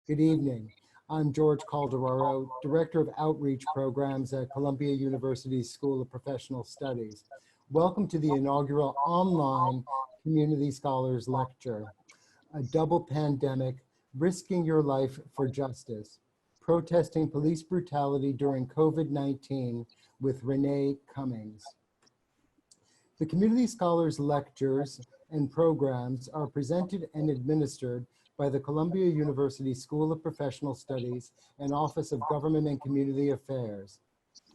Good evening. I'm George Calderaro, Director of Outreach Programs at Columbia University's School of Professional Studies. Welcome to the inaugural online Community Scholars Lecture, A Double Pandemic, Risking Your Life for Justice, Protesting Police Brutality During COVID-19 with Renée Cummings. The Community Scholars Lectures and programs are presented and administered by the Columbia University School of Professional Studies and Office of Government and Community Affairs.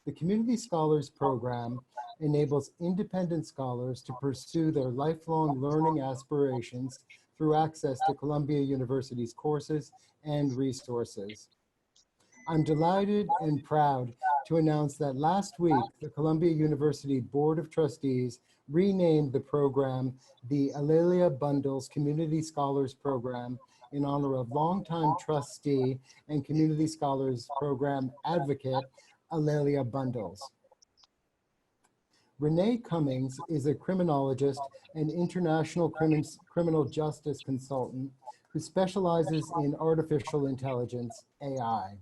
The Community Scholars Program enables independent scholars to pursue their lifelong learning aspirations through access to Columbia University's courses and resources. I'm delighted and proud to announce that last week, the Columbia University Board of Trustees renamed the program the Alelia Bundles Community Scholars Program in honor of longtime trustee and Community Scholars Program advocate, Alelia Bundles. Renée Cummings is a criminologist and international criminal justice consultant who specializes in artificial intelligence, AI.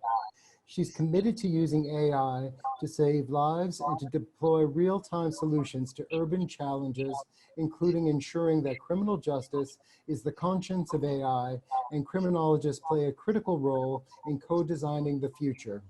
She's committed to using AI to save lives and to deploy real-time solutions to urban challenges, including ensuring that criminal justice is the conscience of AI and criminologists play a critical role in co-designing the future.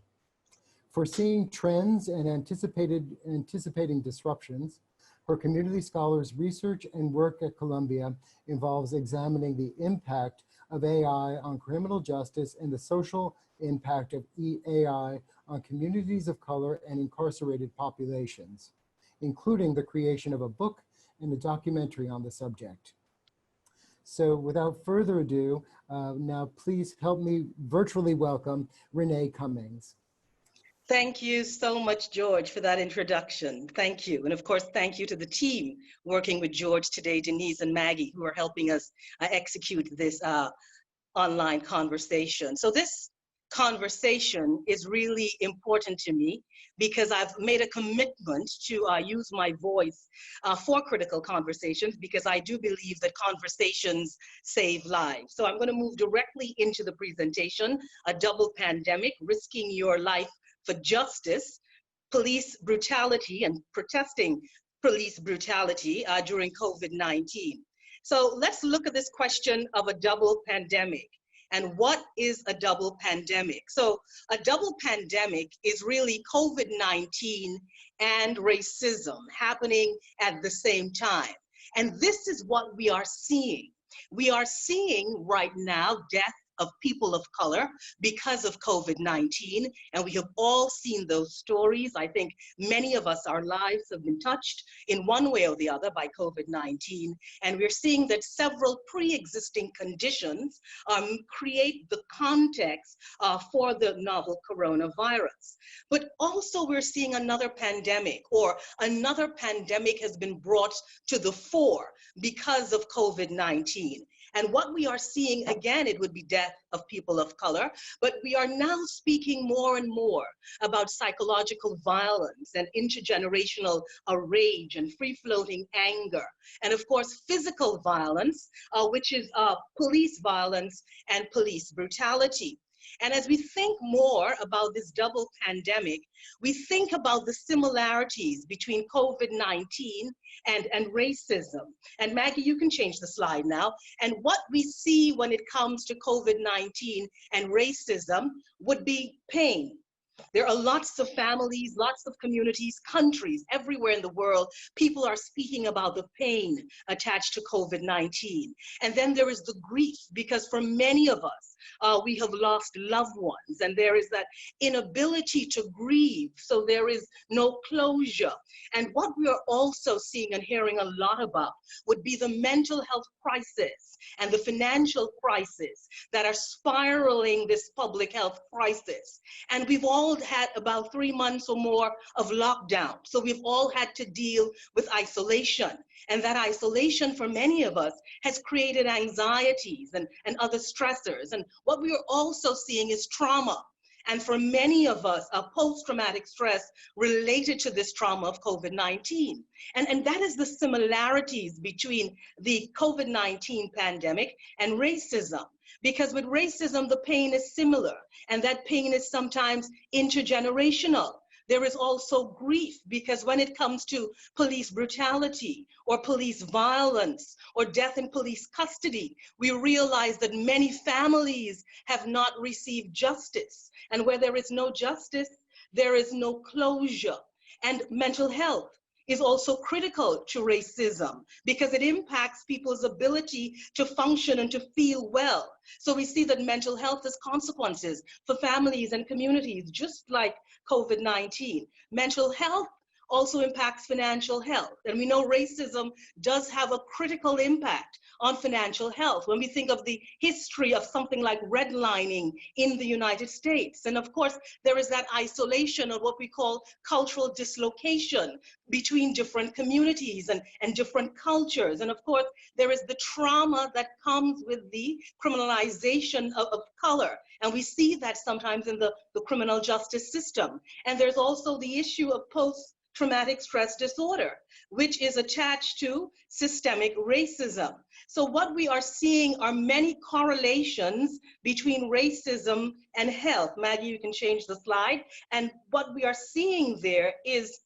Foreseeing trends and anticipating disruptions, her community scholars' research and work at Columbia involves examining the impact of AI on criminal justice and the social impact of AI on communities of color and incarcerated populations, including the creation of a book and a documentary on the subject. So without further ado, now please help me virtually welcome Renée Cummings. Thank you so much, George, for that introduction. Thank you. And of course, thank you to the team working with George today, Denise and Maggie, who are helping us execute this online conversation. So this conversation is really important to me because I've made a commitment to use my voice for critical conversations, because I do believe that conversations save lives. So I'm going to move directly into the presentation, A Double Pandemic, Risking Your Life for Justice, Police Brutality and Protesting Police Brutality during COVID-19. So let's look at this question of a double pandemic. And what is a double pandemic? So a double pandemic is really COVID-19 and racism happening at the same time. And this is what we are seeing. We are seeing right now death of people of color because of COVID-19, and we have all seen those stories. I think many of us, our lives have been touched in one way or the other by COVID-19, and we're seeing that several pre-existing conditions create the context for the novel coronavirus. But also we're seeing another pandemic, or another pandemic has been brought to the fore because of COVID-19. And what we are seeing, again, it would be death of people of color, but we are now speaking more and more about psychological violence and intergenerational rage and free-floating anger. And of course, physical violence, which is police violence and police brutality. And as we think more about this double pandemic, we think about the similarities between COVID-19 and racism. And Maggie, you can change the slide now. And what we see when it comes to COVID-19 and racism would be pain. There are lots of families, lots of communities, countries, everywhere in the world, people are speaking about the pain attached to COVID-19. And then there is the grief, because for many of us, we have lost loved ones, and there is that inability to grieve, so there is no closure. And what we are also seeing and hearing a lot about would be the mental health crisis and the financial crisis that are spiraling this public health crisis. And we've all had about 3 months or more of lockdown. So we've all had to deal with isolation. And that isolation for many of us has created anxieties and other stressors. And what we are also seeing is trauma. And for many of us, a post-traumatic stress related to this trauma of COVID-19. And that is the similarities between the COVID-19 pandemic and racism. Because with racism, the pain is similar, and that pain is sometimes intergenerational. There is also grief, because when it comes to police brutality or police violence or death in police custody, we realize that many families have not received justice. And where there is no justice, there is no closure. And mental health is also critical to racism because it impacts people's ability to function and to feel well. So we see that mental health has consequences for families and communities, just like COVID-19. Mental health also impacts financial health. And we know racism does have a critical impact on financial health when we think of the history of something like redlining in the United States. And of course, there is that isolation of what we call cultural dislocation between different communities and different cultures. And of course, there is the trauma that comes with the criminalization of color. And we see that sometimes in the criminal justice system. And there's also the issue of post-traumatic stress disorder, which is attached to systemic racism. So what we are seeing are many correlations between racism and health. Maggie, you can change the slide. And what we are seeing there is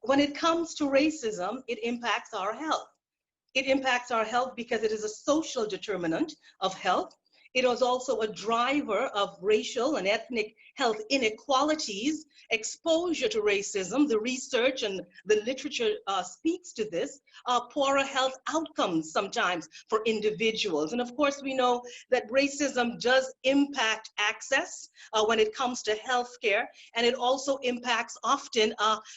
when it comes to racism, it impacts our health. It impacts our health because it is a social determinant of health. It is also a driver of racial and ethnic health inequalities, exposure to racism. The research and the literature speaks to this, poorer health outcomes sometimes for individuals. And of course, we know that racism does impact access when it comes to healthcare, and it also impacts often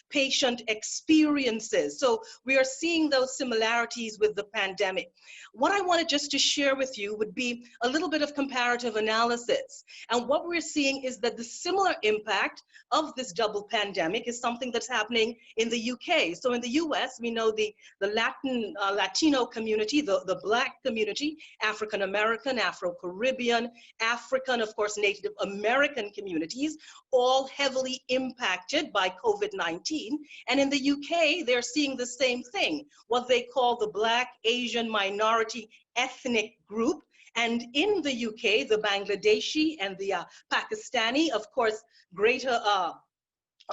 patient experiences. So we are seeing those similarities with the pandemic. What I wanted just to share with you would be a little bit of comparative analysis. And what we're seeing is that the similar impact of this double pandemic is something that's happening in the UK. So in the US, we know the Latino community, the Black community, African American, Afro-Caribbean, African, of course, Native American communities, all heavily impacted by COVID-19. And in the UK, they're seeing the same thing, what they call the Black Asian minority ethnic group. And in the UK, the Bangladeshi and the Pakistani, of course, greater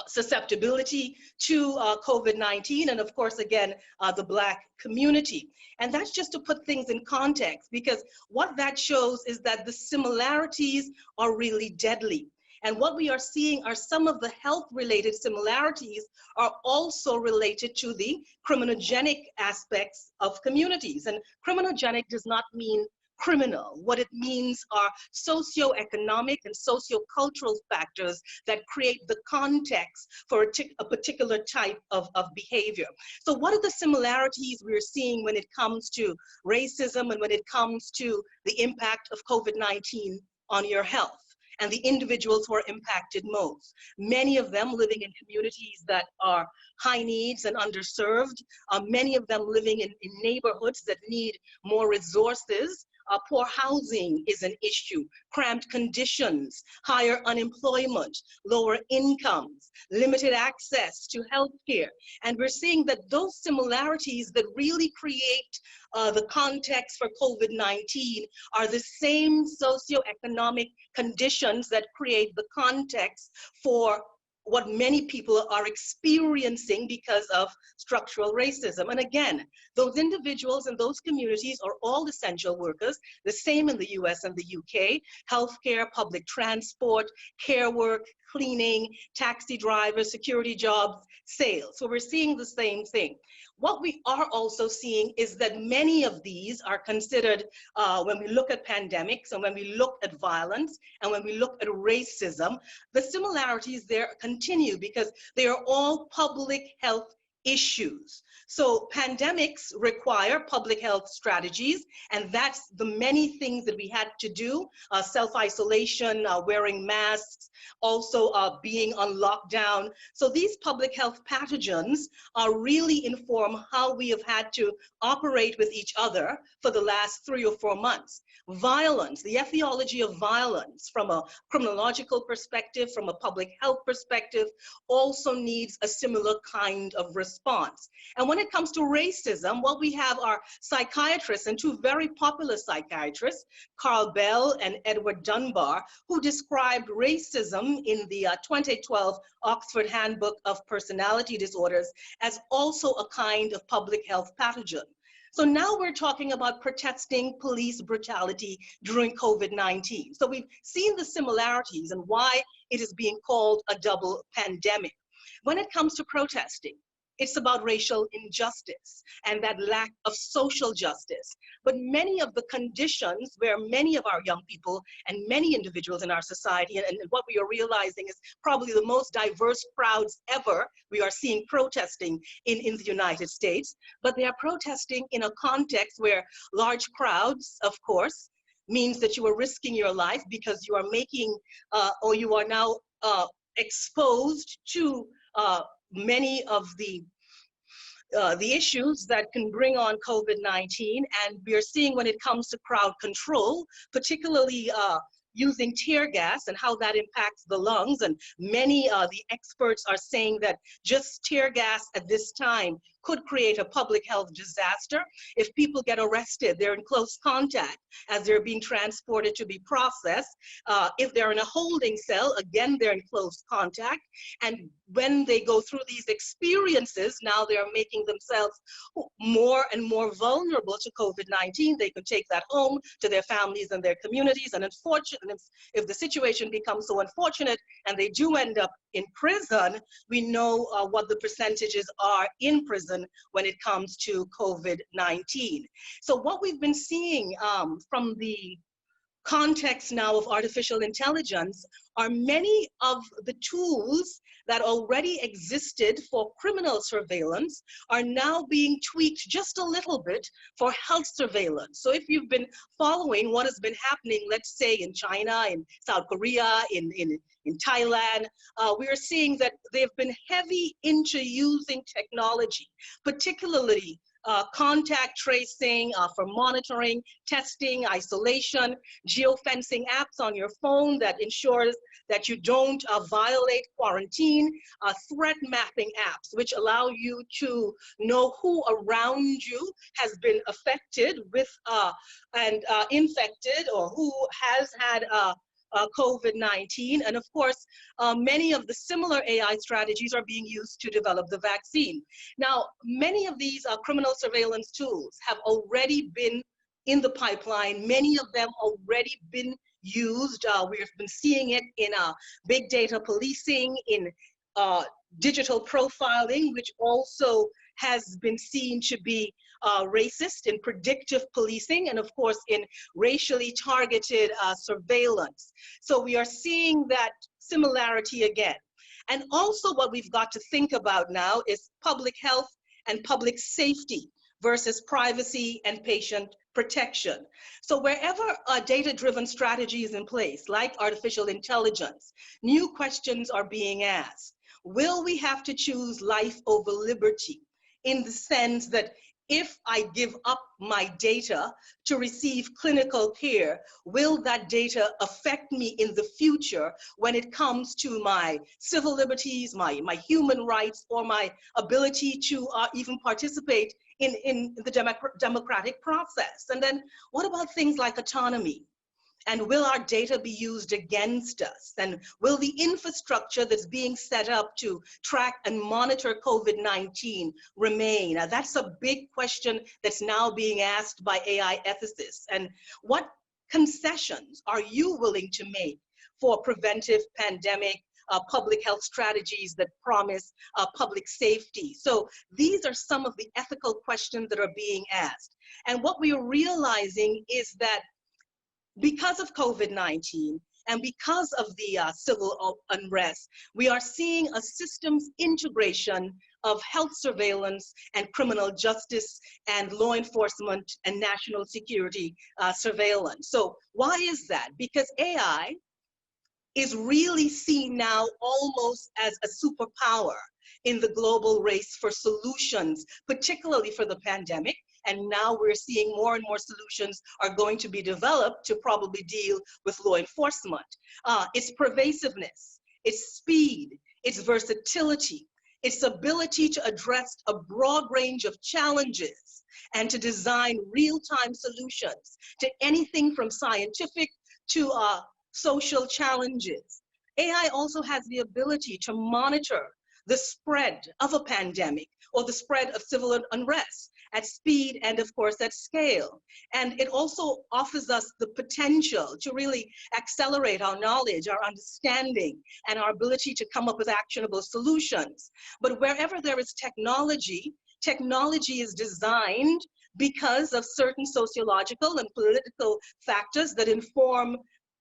susceptibility to COVID-19, and of course, again, the Black community. And that's just to put things in context, because what that shows is that the similarities are really deadly. And what we are seeing are some of the health-related similarities are also related to the criminogenic aspects of communities. And criminogenic does not mean criminal. What it means are socioeconomic and sociocultural factors that create the context for a particular type of behavior. So what are the similarities we're seeing when it comes to racism and when it comes to the impact of COVID-19 on your health and the individuals who are impacted most? Many of them living in communities that are high needs and underserved, many of them living in neighborhoods that need more resources. Poor housing is an issue, cramped conditions, higher unemployment, lower incomes, limited access to healthcare. And we're seeing that those similarities that really create the context for COVID-19 are the same socioeconomic conditions that create the context for what many people are experiencing because of structural racism. And again, those individuals and those communities are all essential workers, the same in the US and the UK, healthcare, public transport, care work, cleaning, taxi drivers, security jobs, sales. So we're seeing the same thing. What we are also seeing is that many of these are considered, when we look at pandemics and when we look at violence and when we look at racism, the similarities there continue because they are all public health issues. So pandemics require public health strategies, and that's the many things that we had to do, self-isolation, wearing masks, also being on lockdown. So these public health pathogens really inform how we have had to operate with each other for the last 3 or 4 months. Violence, the etiology of violence from a criminological perspective, from a public health perspective, also needs a similar kind of response. And when it comes to racism, well, we have our psychiatrists, and 2 very popular psychiatrists, Carl Bell and Edward Dunbar, who described racism in the 2012 Oxford Handbook of Personality Disorders as also a kind of public health pathogen. So now we're talking about protesting police brutality during COVID-19. So we've seen the similarities and why it is being called a double pandemic. When it comes to protesting, it's about racial injustice and that lack of social justice. But many of the conditions where many of our young people and many individuals in our society, and what we are realizing is probably the most diverse crowds ever, we are seeing protesting in the United States, but they are protesting in a context where large crowds, of course, means that you are risking your life because you are making, or you are now exposed to many of the issues that can bring on COVID-19, and we are seeing when it comes to crowd control, particularly using tear gas and how that impacts the lungs. And many the experts are saying that just tear gas at this time could create a public health disaster. If people get arrested, they're in close contact as they're being transported to be processed. If they're in a holding cell, again, they're in close contact. And when they go through these experiences, now they're making themselves more and more vulnerable to COVID-19. They could take that home to their families and their communities. And unfortunately, if the situation becomes so unfortunate and they do end up in prison, we know what the percentages are in prison when it comes to COVID-19. So what we've been seeing from the context now of artificial intelligence are many of the tools that already existed for criminal surveillance are now being tweaked just a little bit for health surveillance. So if you've been following what has been happening, let's say in China, in South Korea, in Thailand, we are seeing that they've been heavy into using technology, particularly contact tracing for monitoring, testing, isolation, geofencing apps on your phone that ensures that you don't violate quarantine, threat mapping apps, which allow you to know who around you has been affected with and infected, or who has had COVID-19. And of course, many of the similar AI strategies are being used to develop the vaccine. Now, many of these criminal surveillance tools have already been in the pipeline. Many of them already been used. We've been seeing it in big data policing, in digital profiling, which also has been seen to be racist, in predictive policing, and of course in racially targeted surveillance. So we are seeing that similarity again. And also what we've got to think about now is public health and public safety versus privacy and patient protection. So wherever a data-driven strategy is in place, like artificial intelligence, new questions are being asked. Will we have to choose life over liberty, in the sense that if I give up my data to receive clinical care, will that data affect me in the future when it comes to my civil liberties, my human rights, or my ability to even participate in the democratic process? And then what about things like autonomy? And will our data be used against us? And will the infrastructure that's being set up to track and monitor COVID-19 remain? That's a big question that's now being asked by AI ethicists. And what concessions are you willing to make for preventive pandemic public health strategies that promise public safety? So these are some of the ethical questions that are being asked. And what we are realizing is that because of COVID-19 And because of the civil unrest, we are seeing a systems integration of health surveillance and criminal justice and law enforcement and national security surveillance. So why is that? Because AI is really seen now almost as a superpower in the global race for solutions, particularly for the pandemic. And now we're seeing more and more solutions are going to be developed to probably deal with law enforcement. Its pervasiveness, its speed, its versatility, its ability to address a broad range of challenges and to design real-time solutions to anything from scientific to social challenges. AI also has the ability to monitor the spread of a pandemic or the spread of civil unrest at speed and of course at scale. And it also offers us the potential to really accelerate our knowledge, our understanding, and our ability to come up with actionable solutions. But wherever there is technology, technology is designed because of certain sociological and political factors that inform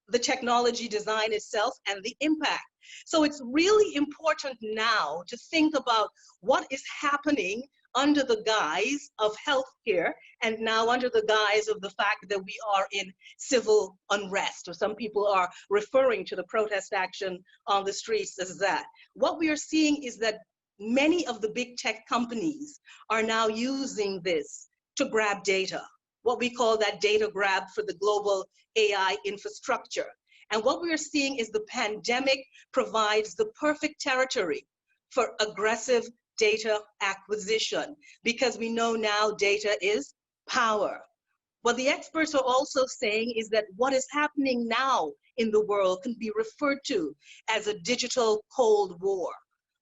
the technology design itself and the impact. So it's really important now to think about what is happening under the guise of healthcare and now under the guise of the fact that we are in civil unrest, or some people are referring to the protest action on the streets as that. What we are seeing is that many of the big tech companies are now using this to grab data, what we call that data grab for the global AI infrastructure. And what we are seeing is the pandemic provides the perfect territory for aggressive data acquisition, because we know now data is power. What the experts are also saying is that what is happening now in the world can be referred to as a digital Cold War,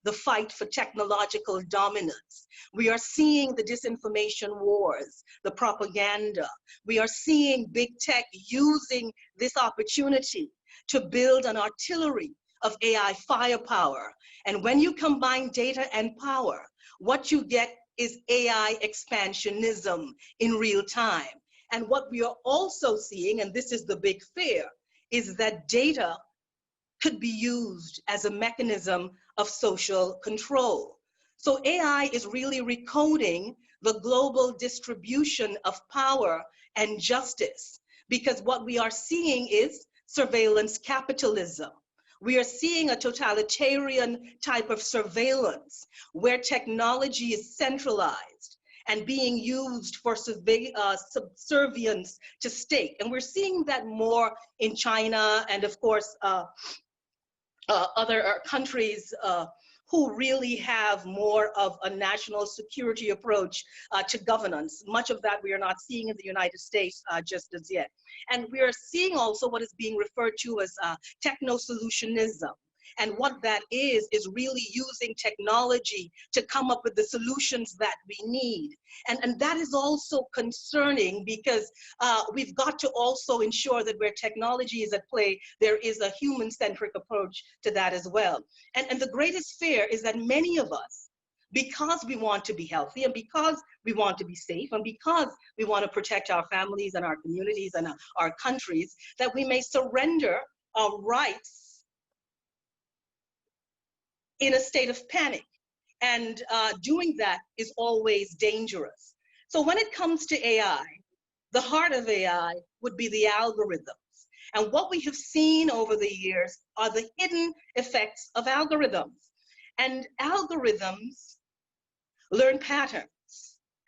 the fight for technological dominance. We are seeing the disinformation wars, the propaganda. We are seeing big tech using this opportunity to build an artillery of AI firepower. And when you combine data and power, what you get is AI expansionism in real time. And what we are also seeing, and this is the big fear, is that data could be used as a mechanism of social control. So AI is really recoding the global distribution of power and justice, because what we are seeing is surveillance capitalism. We are seeing a totalitarian type of surveillance where technology is centralized and being used for subservience to state. And we're seeing that more in China and of course other countries who really have more of a national security approach to governance. Much of that we are not seeing in the United States just as yet. And we are seeing also what is being referred to as Techno Solutionism. And what that is really using technology to come up with the solutions that we need. And that is also concerning, because we've got to also ensure that where technology is at play, there is a human-centric approach to that as well. And the greatest fear is that many of us, because we want to be healthy and because we want to be safe and because we want to protect our families and our communities and our countries, that we may surrender our rights in a state of panic. And doing that is always dangerous. So when it comes to AI, the heart of AI would be the algorithms. And what we have seen over the years are the hidden effects of algorithms. And algorithms learn patterns.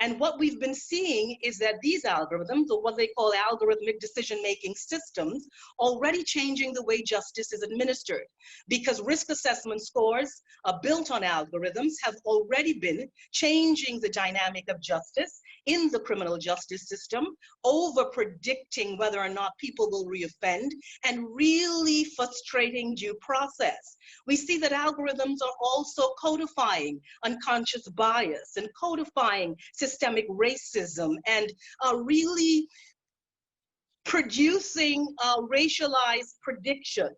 And what we've been seeing is that these algorithms, or what they call algorithmic decision-making systems, already changing the way justice is administered, because risk assessment scores built on algorithms have already been changing the dynamic of justice in the criminal justice system, over predicting whether or not people will reoffend, and really frustrating due process. We see that algorithms are also codifying unconscious bias and codifying systemic racism and really producing racialized predictions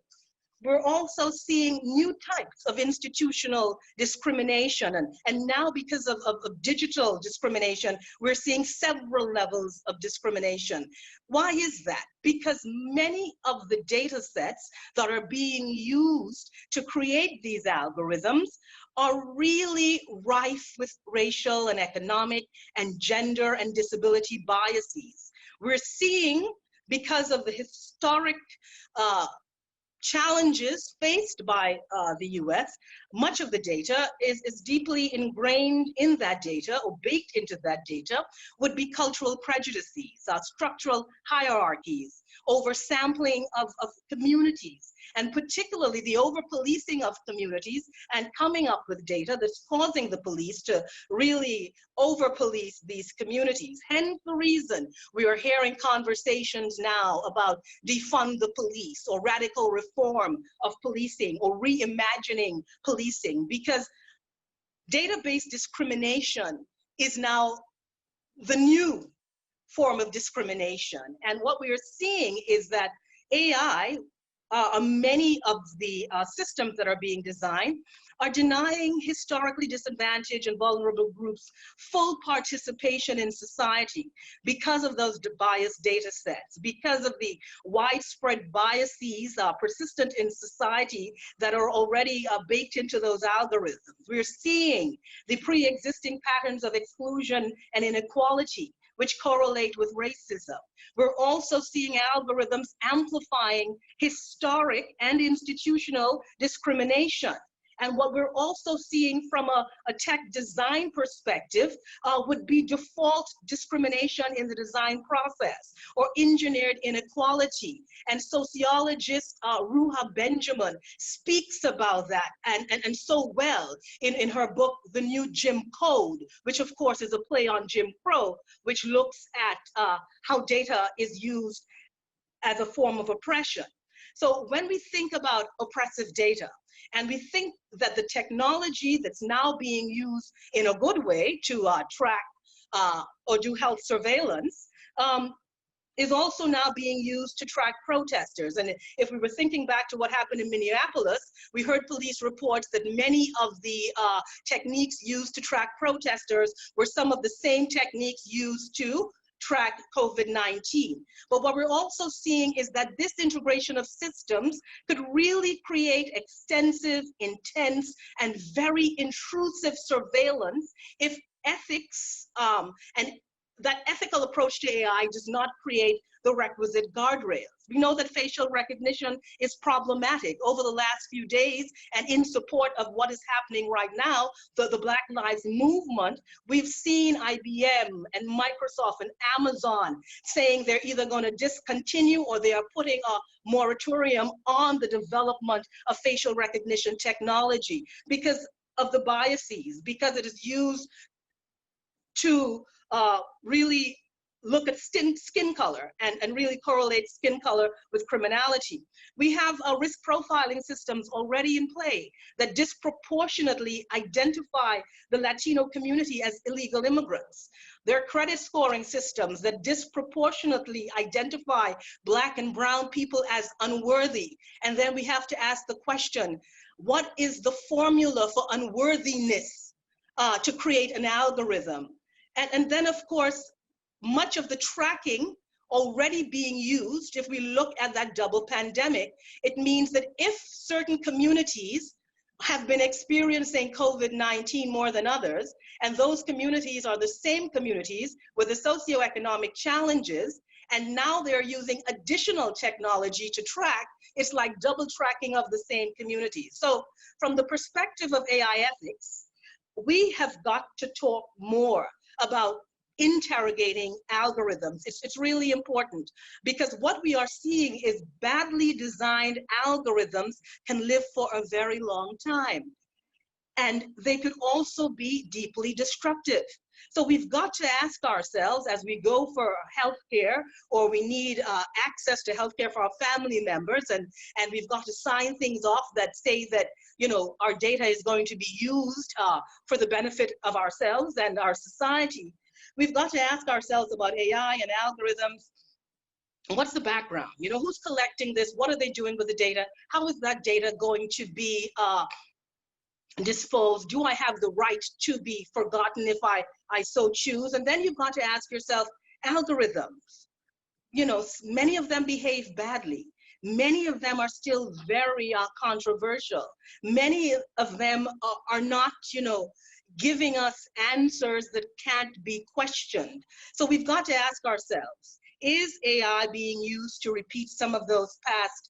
we're also seeing new types of institutional discrimination. And now because of digital discrimination, we're seeing several levels of discrimination. Why is that? Because many of the data sets that are being used to create these algorithms are really rife with racial and economic and gender and disability biases. We're seeing, because of the historic challenges faced by the US, much of the data is deeply ingrained in that data or baked into that data would be cultural prejudices, structural hierarchies, oversampling of communities, and particularly the over-policing of communities and coming up with data that's causing the police to really over-police these communities. Hence the reason we are hearing conversations now about defund the police or radical reform of policing or reimagining policing, because data-based discrimination is now the new form of discrimination. And what we are seeing is that AI, many of the systems that are being designed, are denying historically disadvantaged and vulnerable groups full participation in society because of those biased data sets, because of the widespread biases persistent in society that are already baked into those algorithms. We're seeing the pre-existing patterns of exclusion and inequality, which correlate with racism. We're also seeing algorithms amplifying historic and institutional discrimination. And what we're also seeing from a tech design perspective would be default discrimination in the design process or engineered inequality. And sociologist Ruha Benjamin speaks about that and so well in her book, The New Jim Code, which of course is a play on Jim Crow, which looks at how data is used as a form of oppression. So when we think about oppressive data, and we think that the technology that's now being used in a good way to track or do health surveillance is also now being used to track protesters. And if we were thinking back to what happened in Minneapolis, we heard police reports that many of the techniques used to track protesters were some of the same techniques used to track COVID-19. But what we're also seeing is that this integration of systems could really create extensive, intense, and very intrusive surveillance if ethics and that ethical approach to AI does not create the requisite guardrails. We know that facial recognition is problematic. Over the last few days, and in support of what is happening right now, the Black Lives Movement, we've seen IBM and Microsoft and Amazon saying they're either going to discontinue or they are putting a moratorium on the development of facial recognition technology because of the biases, because it is used to really look at skin color and really correlate skin color with criminality. We have risk profiling systems already in play that disproportionately identify the Latino community as illegal immigrants. There are credit scoring systems that disproportionately identify Black and brown people as unworthy. And then we have to ask the question, what is the formula for unworthiness to create an algorithm? And then, of course, much of the tracking already being used, if we look at that double pandemic, it means that if certain communities have been experiencing COVID-19 more than others, and those communities are the same communities with the socioeconomic challenges, and now they're using additional technology to track, it's like double tracking of the same communities. So from the perspective of AI ethics, we have got to talk more about interrogating algorithms. It's really important because what we are seeing is badly designed algorithms can live for a very long time. And they could also be deeply destructive. So we've got to ask ourselves as we go for healthcare or we need access to healthcare for our family members and we've got to sign things off that say that, you know, our data is going to be used for the benefit of ourselves and our society. We've got to ask ourselves about AI and algorithms What's the background? You know, who's collecting this? What are they doing with the data? How is that data going to be disposed? Do I have the right to be forgotten if I so choose? And then you've got to ask yourself, algorithms, you know, many of them behave badly. Many of them are still very controversial. Many of them are not, you know, giving us answers that can't be questioned. So we've got to ask ourselves, is AI being used to repeat some of those past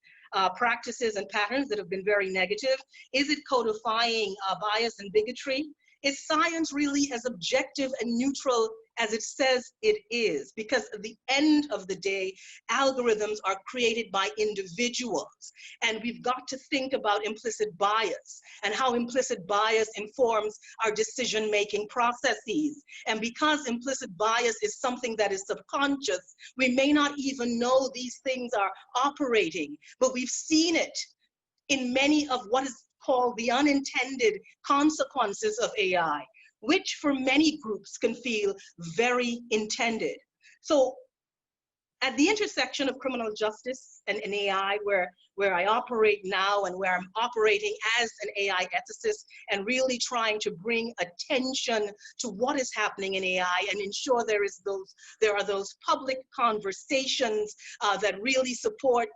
practices and patterns that have been very negative? Is it codifying bias and bigotry? Is science really as objective and neutral as it says it is? Because at the end of the day, algorithms are created by individuals, and we've got to think about implicit bias and how implicit bias informs our decision-making processes. And because implicit bias is something that is subconscious, we may not even know these things are operating, but we've seen it in many of what is called the unintended consequences of AI, which for many groups can feel very intended. So at the intersection of criminal justice and AI, where I operate now and where I'm operating as an AI ethicist and really trying to bring attention to what is happening in AI and ensure there are those public conversations that really support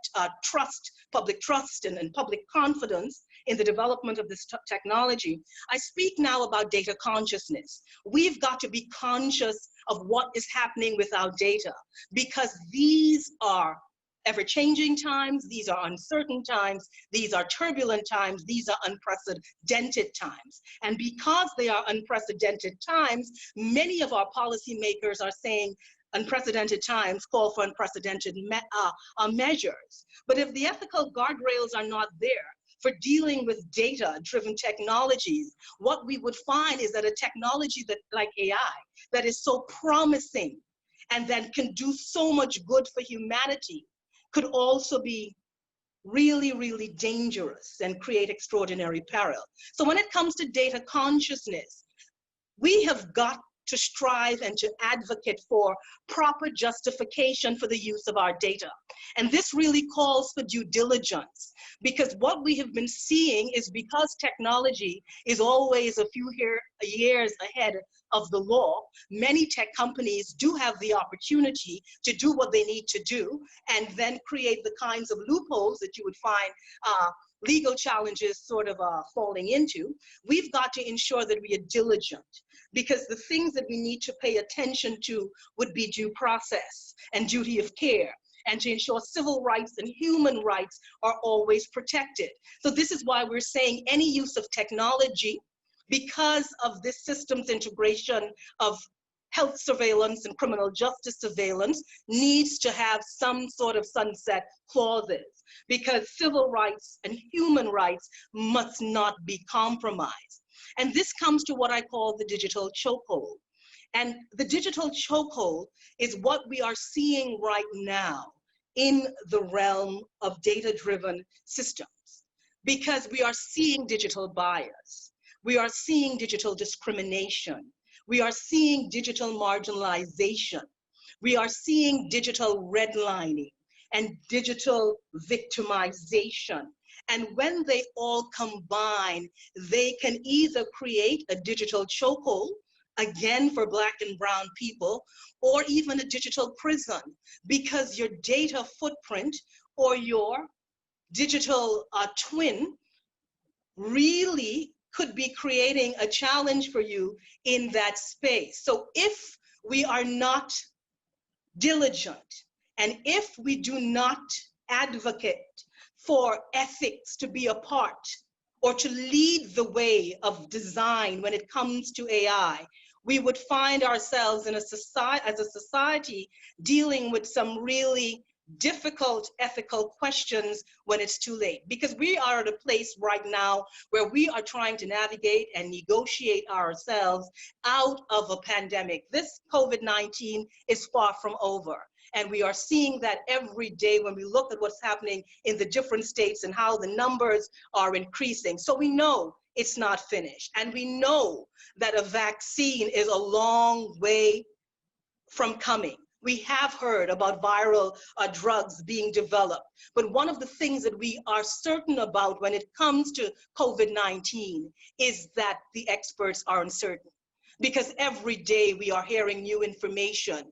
trust, public trust and public confidence in the development of this technology. I speak now about data consciousness. We've got to be conscious of what is happening with our data, because these are ever-changing times, these are uncertain times, these are turbulent times, these are unprecedented times. And because they are unprecedented times, many of our policymakers are saying unprecedented times call for unprecedented measures. But if the ethical guardrails are not there for dealing with data-driven technologies, what we would find is that a technology that, like AI, that is so promising and that can do so much good for humanity could also be really, really dangerous and create extraordinary peril. So when it comes to data consciousness, we have got to strive and to advocate for proper justification for the use of our data. And this really calls for due diligence, because what we have been seeing is, because technology is always a few years ahead of the law, many tech companies do have the opportunity to do what they need to do and then create the kinds of loopholes that you would find legal challenges sort of falling into. We've got to ensure that we are diligent, because the things that we need to pay attention to would be due process and duty of care, and to ensure civil rights and human rights are always protected. So this is why we're saying any use of technology, because of this systems integration of health surveillance and criminal justice surveillance, needs to have some sort of sunset clauses, because civil rights and human rights must not be compromised. And this comes to what I call the digital chokehold. And the digital chokehold is what we are seeing right now in the realm of data-driven systems, because we are seeing digital bias, we are seeing digital discrimination, we are seeing digital marginalization, we are seeing digital redlining and digital victimization. And when they all combine, they can either create a digital chokehold, again for Black and brown people, or even a digital prison, because your data footprint or your digital twin really could be creating a challenge for you in that space. So if we are not diligent, and if we do not advocate for ethics to be a part or to lead the way of design when it comes to AI, we would find ourselves in a society, as a society, dealing with some really difficult ethical questions when it's too late. Because we are at a place right now where we are trying to navigate and negotiate ourselves out of a pandemic. This COVID-19 is far from over. And we are seeing that every day when we look at what's happening in the different states and how the numbers are increasing. So we know it's not finished. And we know that a vaccine is a long way from coming. We have heard about viral drugs being developed. But one of the things that we are certain about when it comes to COVID-19 is that the experts are uncertain. Because every day we are hearing new information.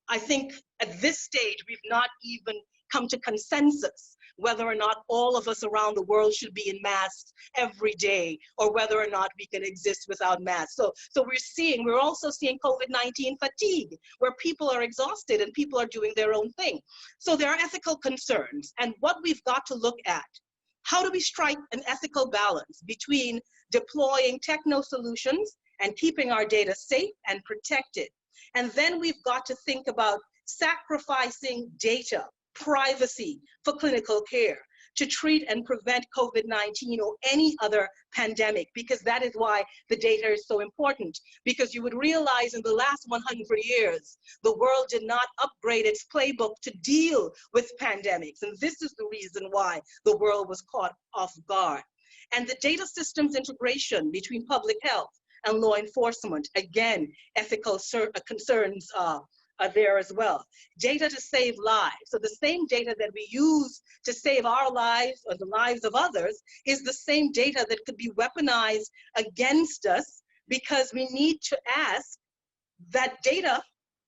I think at this stage, we've not even come to consensus whether or not all of us around the world should be in masks every day, or whether or not we can exist without masks. So we're also seeing COVID-19 fatigue, where people are exhausted and people are doing their own thing. So there are ethical concerns, and what we've got to look at, how do we strike an ethical balance between deploying techno solutions and keeping our data safe and protected? And then we've got to think about sacrificing data, privacy for clinical care to treat and prevent COVID-19 or any other pandemic, because that is why the data is so important. Because you would realize in the last 100 years, the world did not upgrade its playbook to deal with pandemics. And this is the reason why the world was caught off guard. And the data systems integration between public health and law enforcement, again, ethical concerns are there as well. Data to save lives. So the same data that we use to save our lives or the lives of others is the same data that could be weaponized against us, because we need to ask that data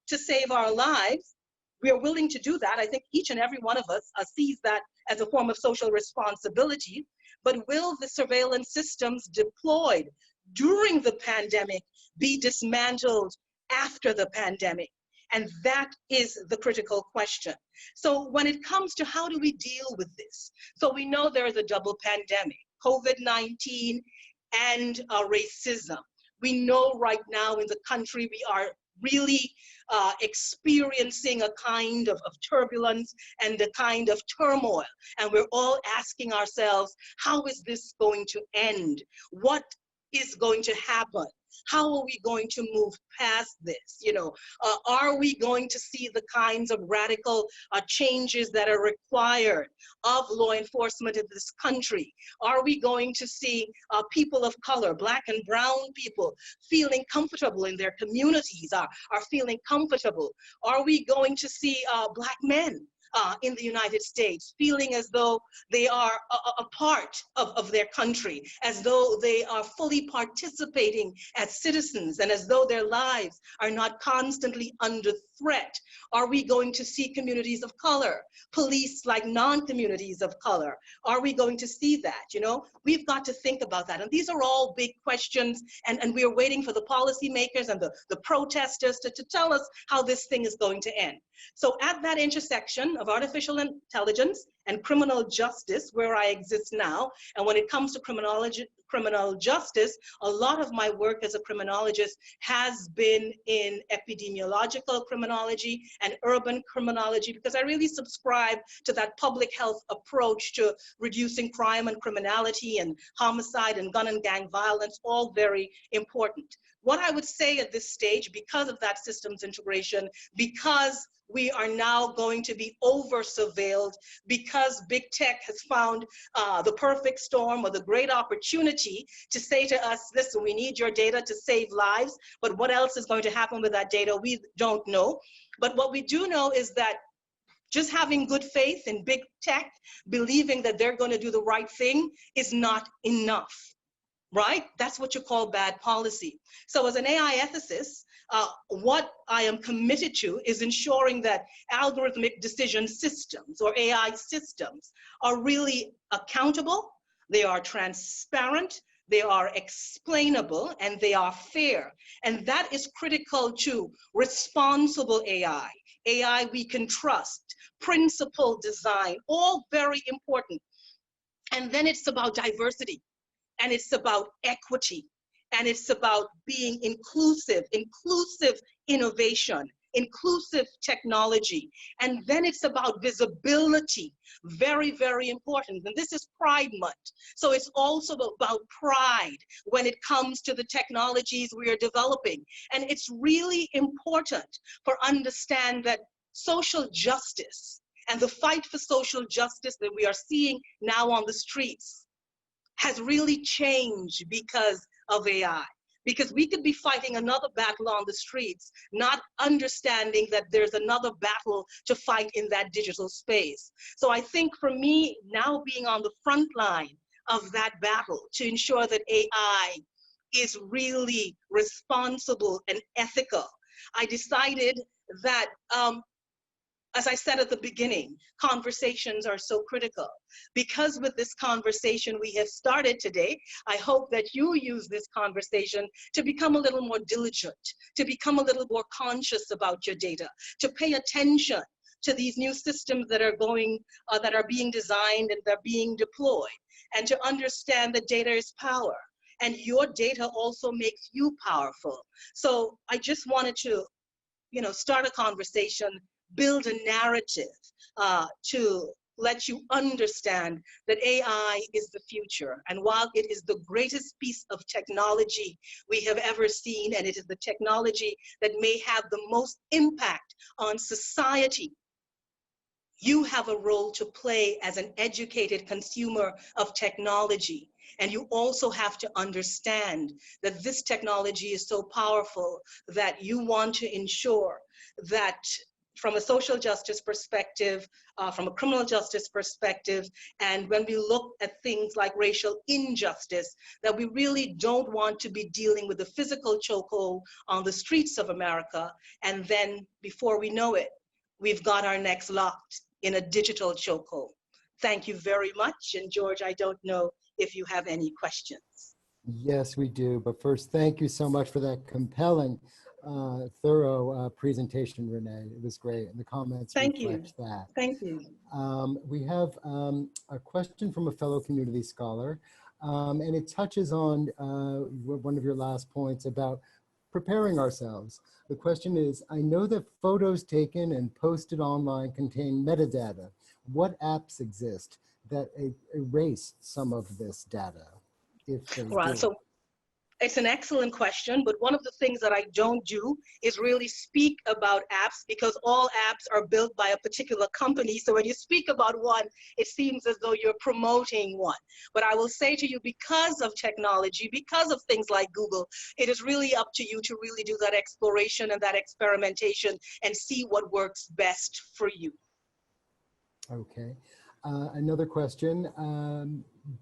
to save our lives. We are willing to do that. I think each and every one of us sees that as a form of social responsibility. But will the surveillance systems deployed during the pandemic be dismantled after the pandemic? And that is the critical question. So when it comes to how do we deal with this? So we know there is a double pandemic, COVID-19 and racism. We know right now in the country we are really experiencing a kind of turbulence and a kind of turmoil. And we're all asking ourselves, how is this going to end? What is going to happen? How are we going to move past this? You know, are we going to see the kinds of radical changes that are required of law enforcement in this country? Are we going to see people of color, Black and brown people, feeling comfortable in their communities, are feeling comfortable? Are we going to see Black men in the United States feeling as though they are a part of their country, as though they are fully participating as citizens, and as though their lives are not constantly under threat? Are we going to see communities of color police like non-communities of color? Are we going to see that? You know, we've got to think about that. And these are all big questions, and we are waiting for the policymakers and the protesters to tell us how this thing is going to end. So at that intersection of artificial intelligence and criminal justice, where I exist now, and when it comes to criminal justice, a lot of my work as a criminologist has been in epidemiological criminology and urban criminology, because I really subscribe to that public health approach to reducing crime and criminality and homicide and gun and gang violence, all very important. What I would say at this stage, because of that systems integration, because we are now going to be over-surveilled, because big tech has found the perfect storm or the great opportunity to say to us, listen, we need your data to save lives, but what else is going to happen with that data, we don't know. But what we do know is that just having good faith in big tech, believing that they're going to do the right thing, is not enough. Right? That's what you call bad policy. So as an AI ethicist, what I am committed to is ensuring that algorithmic decision systems, or AI systems, are really accountable, they are transparent, they are explainable, and they are fair. And that is critical to responsible AI, AI we can trust, principled design, all very important. And then it's about diversity. And it's about equity, and it's about being inclusive innovation, inclusive technology. And then it's about visibility, very, very important. And this is Pride Month. So it's also about pride when it comes to the technologies we are developing. And it's really important for understand that social justice and the fight for social justice that we are seeing now on the streets has really changed because of AI. because we could be fighting another battle on the streets, not understanding that there's another battle to fight in that digital space. So I think for me, now being on the front line of that battle to ensure that AI is really responsible and ethical, I decided that, as I said at the beginning, conversations are so critical. Because with this conversation we have started today, I hope that you use this conversation to become a little more diligent, to become a little more conscious about your data, to pay attention to these new systems that are that are being designed and that are being deployed, and to understand that data is power. And your data also makes you powerful. So I just wanted to, start a conversation, build a narrative to let you understand that AI is the future. And while it is the greatest piece of technology we have ever seen, and it is the technology that may have the most impact on society, you have a role to play as an educated consumer of technology. And you also have to understand that this technology is so powerful that you want to ensure that from a social justice perspective, from a criminal justice perspective, and when we look at things like racial injustice, that we really don't want to be dealing with the physical chokehold on the streets of America, and then before we know it, we've got our necks locked in a digital chokehold. Thank you very much. And George, I don't know if you have any questions. Yes, we do. But first, thank you so much for that compelling, thorough presentation, Renee. It was great. And the comments reflect that. Thank you. We have a question from a fellow community scholar, and it touches on one of your last points about preparing ourselves. The question is, I know that photos taken and posted online contain metadata. What apps exist that erase some of this data, if they do? So it's an excellent question, but one of the things that I don't do is really speak about apps, because all apps are built by a particular company. So when you speak about one, it seems as though you're promoting one. But I will say to you, because of technology, because of things like Google, it is really up to you to really do that exploration and that experimentation and see what works best for you. Okay. Another question.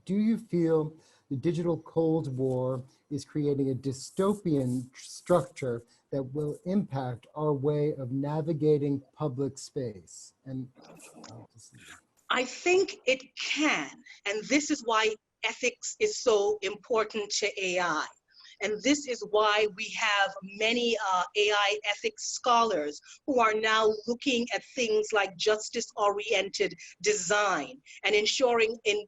Do you feel the digital Cold War is creating a dystopian structure that will impact our way of navigating public space? And I think it can, and this is why ethics is so important to AI. And this is why we have many AI ethics scholars who are now looking at things like justice-oriented design and ensuring in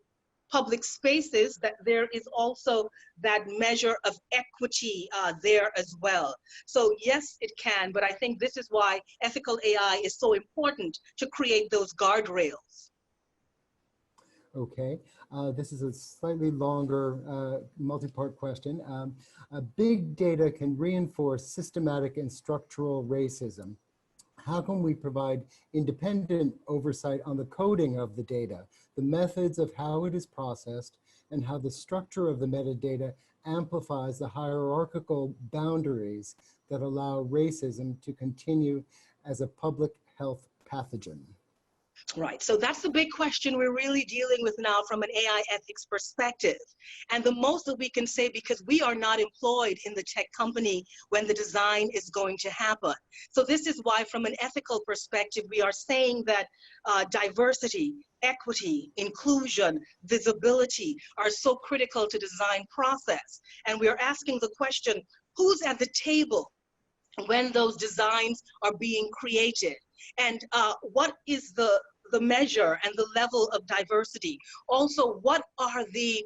public spaces that there is also that measure of equity there as well. So yes, it can, but I think this is why ethical AI is so important to create those guardrails. Okay, this is a slightly longer multi-part question. Big data can reinforce systematic and structural racism. How can we provide independent oversight on the coding of the data, the methods of how it is processed, and how the structure of the metadata amplifies the hierarchical boundaries that allow racism to continue as a public health pathogen? Right, so that's the big question we're really dealing with now from an AI ethics perspective. And the most that we can say, because we are not employed in the tech company when the design is going to happen. So this is why from an ethical perspective, we are saying that diversity, equity, inclusion, visibility are so critical to design process. And we are asking the question, who's at the table when those designs are being created? And what is the measure and the level of diversity? Also, what are the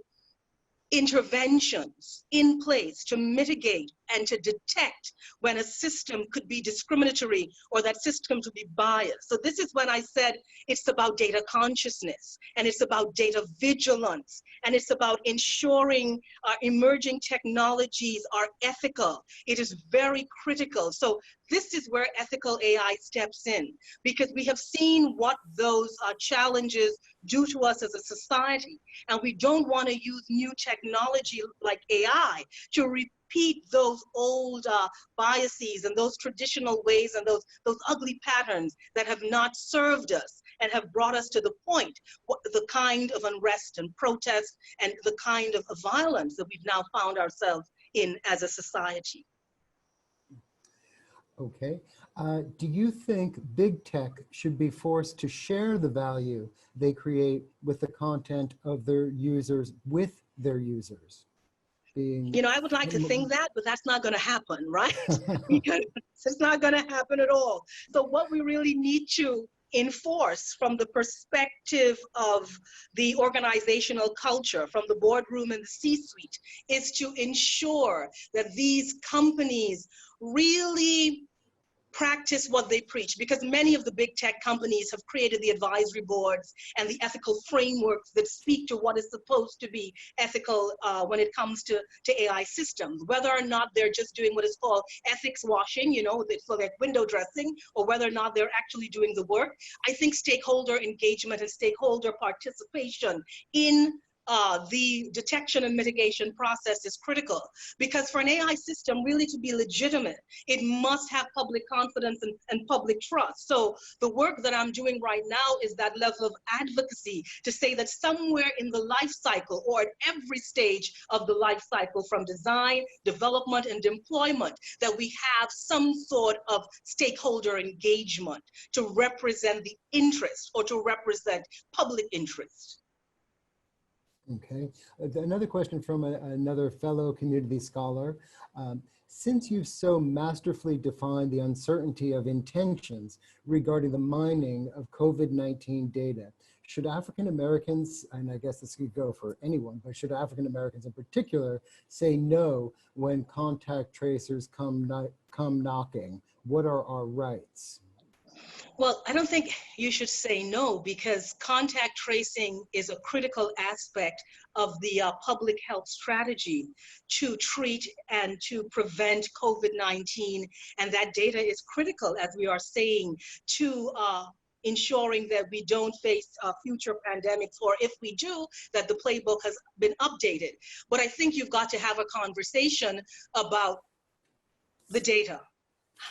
interventions in place to mitigate and to detect when a system could be discriminatory or that system to be biased? So this is when I said it's about data consciousness, and it's about data vigilance, and it's about ensuring emerging technologies are ethical. It is very critical. So this is where ethical AI steps in, because we have seen what those challenges do to us as a society, and we don't want to use new technology like AI to repeat those old biases and those traditional ways and those ugly patterns that have not served us and have brought us to the point, the kind of unrest and protest and the kind of violence that we've now found ourselves in as a society. Okay. Do you think big tech should be forced to share the value they create with the content of their users with their users? You know, I would like to think that, but that's not going to happen, right? Because it's not going to happen at all. So what we really need to enforce from the perspective of the organizational culture, from the boardroom and the C-suite, is to ensure that these companies really practice what they preach, because many of the big tech companies have created the advisory boards and the ethical frameworks that speak to what is supposed to be ethical when it comes to AI systems, whether or not they're just doing what is called ethics washing, you know, so like window dressing, or whether or not they're actually doing the work. I think stakeholder engagement and stakeholder participation in the detection and mitigation process is critical, because for an AI system really to be legitimate, it must have public confidence and public trust. So the work that I'm doing right now is that level of advocacy to say that somewhere in the life cycle, or at every stage of the life cycle, from design, development, and deployment, that we have some sort of stakeholder engagement to represent the interest or to represent public interest. Okay. Another question from another fellow community scholar. Since you've so masterfully defined the uncertainty of intentions regarding the mining of COVID-19 data, should African Americans, and I guess this could go for anyone, but should African Americans in particular say no when contact tracers come knocking? What are our rights? Well, I don't think you should say no, because contact tracing is a critical aspect of the public health strategy to treat and to prevent COVID-19. And that data is critical, as we are saying, to ensuring that we don't face future pandemics, or if we do, that the playbook has been updated. But I think you've got to have a conversation about the data.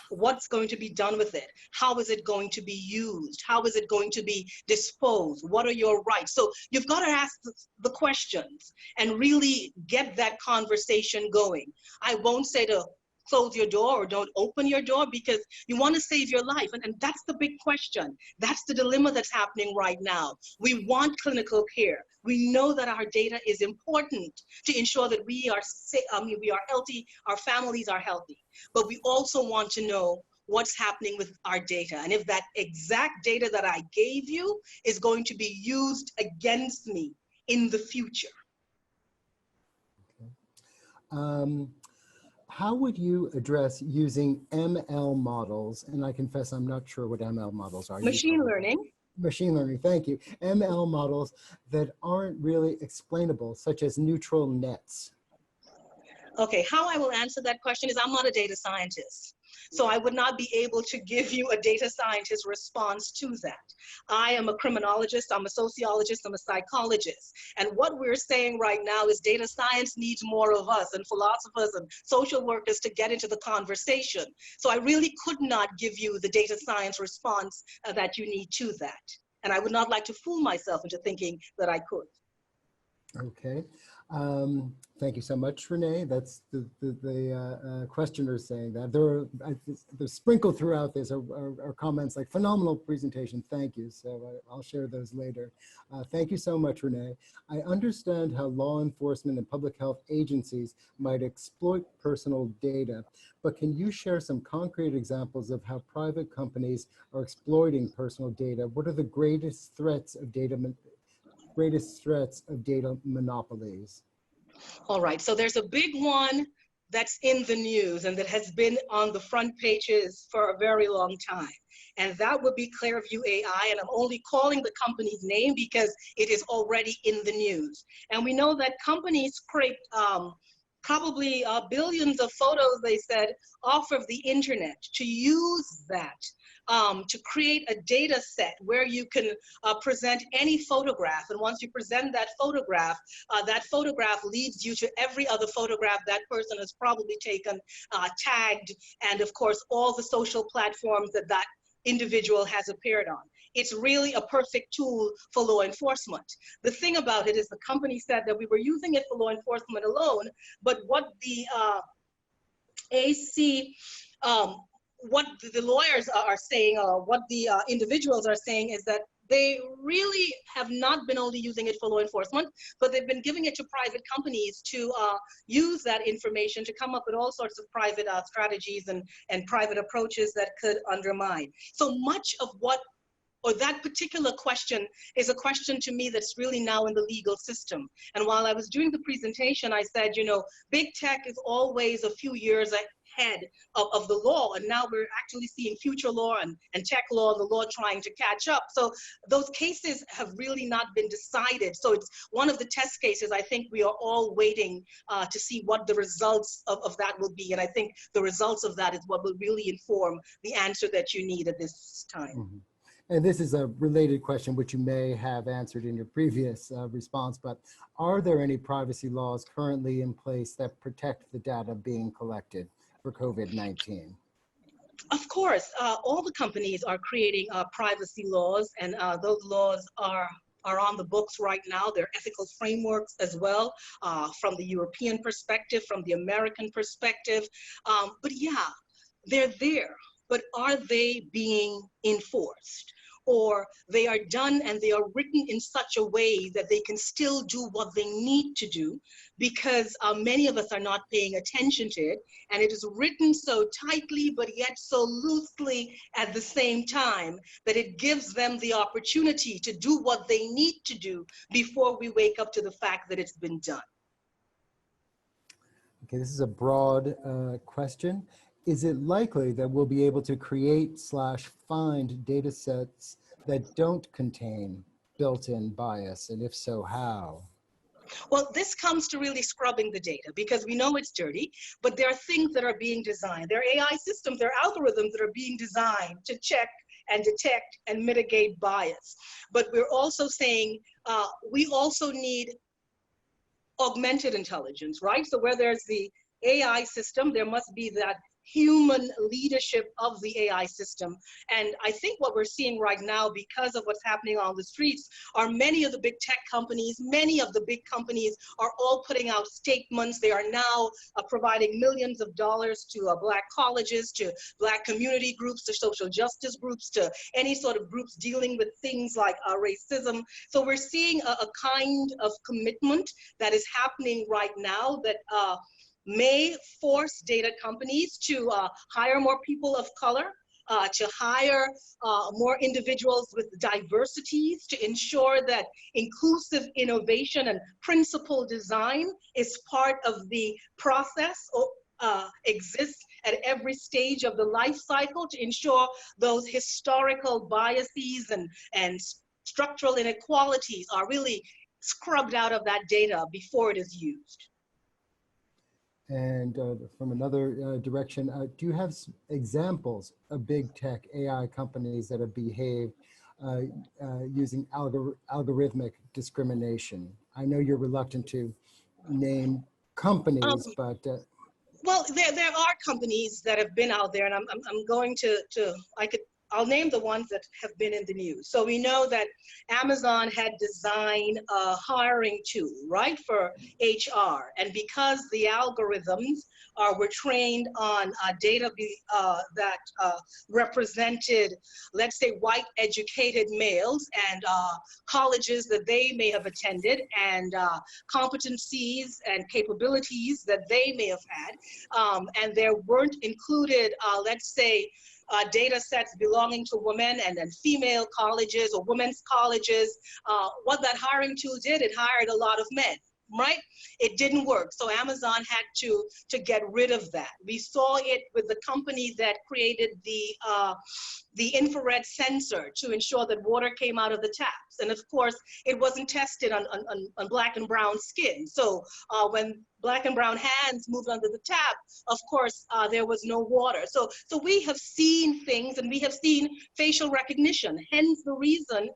What's going to be done with it? How is it going to be used? How is it going to be disposed? What are your rights? So you've got to ask the questions and really get that conversation going. I won't say to close your door or don't open your door, because you want to save your life. And that's the big question. That's the dilemma that's happening right now. We want clinical care. We know that our data is important to ensure that we are healthy, our families are healthy. But we also want to know what's happening with our data, and if that exact data that I gave you is going to be used against me in the future. Okay. How would you address using ML models? And I confess I'm not sure what ML models are. Machine learning. Machine learning, thank you. ML models that aren't really explainable, such as neutral nets. Okay, how I will answer that question is I'm not a data scientist. So I would not be able to give you a data scientist response to that. I am a criminologist, I'm a sociologist, I'm a psychologist. And what we're saying right now is data science needs more of us, and philosophers and social workers to get into the conversation. So I really could not give you the data science response that you need to that. And I would not like to fool myself into thinking that I could. Okay. Thank you so much, Renee. That's the questioner saying that. They're sprinkled throughout this are comments like phenomenal presentation, thank you. So I'll share those later. Thank you so much, Renee. I understand how law enforcement and public health agencies might exploit personal data, but can you share some concrete examples of how private companies are exploiting personal data? What are the greatest threats of data monopolies? All right, so there's a big one that's in the news and that has been on the front pages for a very long time. And that would be Clearview AI. And I'm only calling the company's name because it is already in the news. And we know that companies scrape probably billions of photos, they said, off of the internet, to use that to create a data set where you can present any photograph. And once you present that photograph leads you to every other photograph that person has probably taken, tagged, and of course, all the social platforms that that individual has appeared on. It's really a perfect tool for law enforcement. The thing about it is the company said that we were using it for law enforcement alone, but what the what the lawyers are saying, or what the individuals are saying, is that they really have not been only using it for law enforcement, but they've been giving it to private companies to use that information to come up with all sorts of private strategies and private approaches that could undermine. So much of what, or that particular question, is a question to me that's really now in the legal system. And while I was doing the presentation, I said, you know, big tech is always a few years ahead of the law, and now we're actually seeing future law and tech law and the law trying to catch up. So those cases have really not been decided. So it's one of the test cases. I think we are all waiting to see what the results of that will be. And I think the results of that is what will really inform the answer that you need at this time. Mm-hmm. And this is a related question, which you may have answered in your previous response, but are there any privacy laws currently in place that protect the data being collected for COVID-19? Of course, all the companies are creating privacy laws, and those laws are on the books right now. They're ethical frameworks as well, from the European perspective, from the American perspective. But yeah, they're there. But are they being enforced? Or they are done and they are written in such a way that they can still do what they need to do, because many of us are not paying attention to it, and it is written so tightly but yet so loosely at the same time that it gives them the opportunity to do what they need to do before we wake up to the fact that it's been done. Okay, this is a broad question. Is it likely that we'll be able to create/find data sets that don't contain built-in bias? And if so, how? Well, this comes to really scrubbing the data, because we know it's dirty, but there are things that are being designed. There are AI systems, there are algorithms that are being designed to check and detect and mitigate bias. But we're also saying we also need augmented intelligence, right? So where there's the AI system, there must be that human leadership of the AI system. And I think what we're seeing right now, because of what's happening on the streets, are many of the big tech companies, many of the big companies are all putting out statements. They are now providing millions of dollars to Black colleges, to Black community groups, to social justice groups, to any sort of groups dealing with things like racism. So we're seeing a kind of commitment that is happening right now that may force data companies to hire more people of color, to hire more individuals with diversities, to ensure that inclusive innovation and principled design is part of the process, or exists at every stage of the life cycle, to ensure those historical biases and structural inequalities are really scrubbed out of that data before it is used. And from another direction, do you have examples of big tech AI companies that have behaved using algorithmic discrimination? I know you're reluctant to name companies, but well, there are companies that have been out there, and I'm going to I'll name the ones that have been in the news. So we know that Amazon had designed a hiring tool, right, for HR. And because the algorithms were trained on data that represented, let's say, white educated males and colleges that they may have attended, and competencies and capabilities that they may have had, and there weren't included, let's say, data sets belonging to women and then female colleges or women's colleges, what that hiring tool did, it hired a lot of men. right? It didn't work. So Amazon had to get rid of that. We saw it with the company that created the infrared sensor to ensure that water came out of the taps. And of course, it wasn't tested on black and brown skin. So when black and brown hands moved under the tap, of course, there was no water. So we have seen things, and we have seen facial recognition. Hence the reason,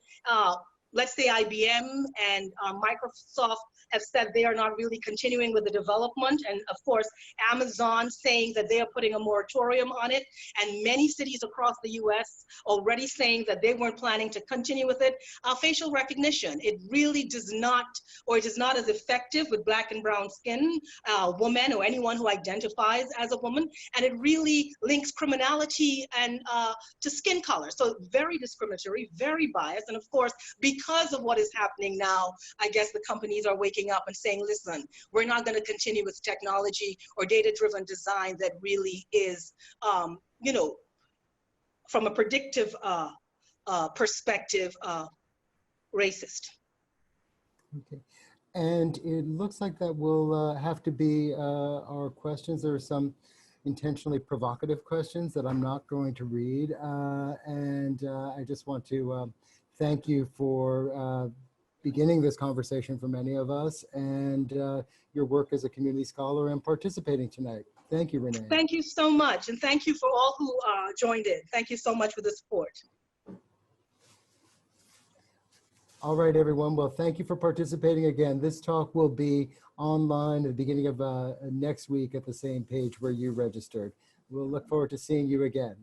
let's say IBM and Microsoft have said they are not really continuing with the development. And of course, Amazon saying that they are putting a moratorium on it. And many cities across the US already saying that they weren't planning to continue with it. Facial recognition, it really does not, or it is not as effective with black and brown skin, women or anyone who identifies as a woman. And it really links criminality and to skin color. So very discriminatory, very biased. And of course, because of what is happening now, I guess the companies are waking up and saying, listen, we're not going to continue with technology or data-driven design that really is, you know, from a predictive perspective, racist. Okay. And it looks like that will have to be our questions. There are some intentionally provocative questions that I'm not going to read. I just want to thank you for beginning this conversation for many of us, and your work as a community scholar and participating tonight. Thank you, Renee. Thank you so much. And thank you for all who joined in. Thank you so much for the support. All right, everyone. Well, thank you for participating again. This talk will be online at the beginning of next week at the same page where you registered. We'll look forward to seeing you again.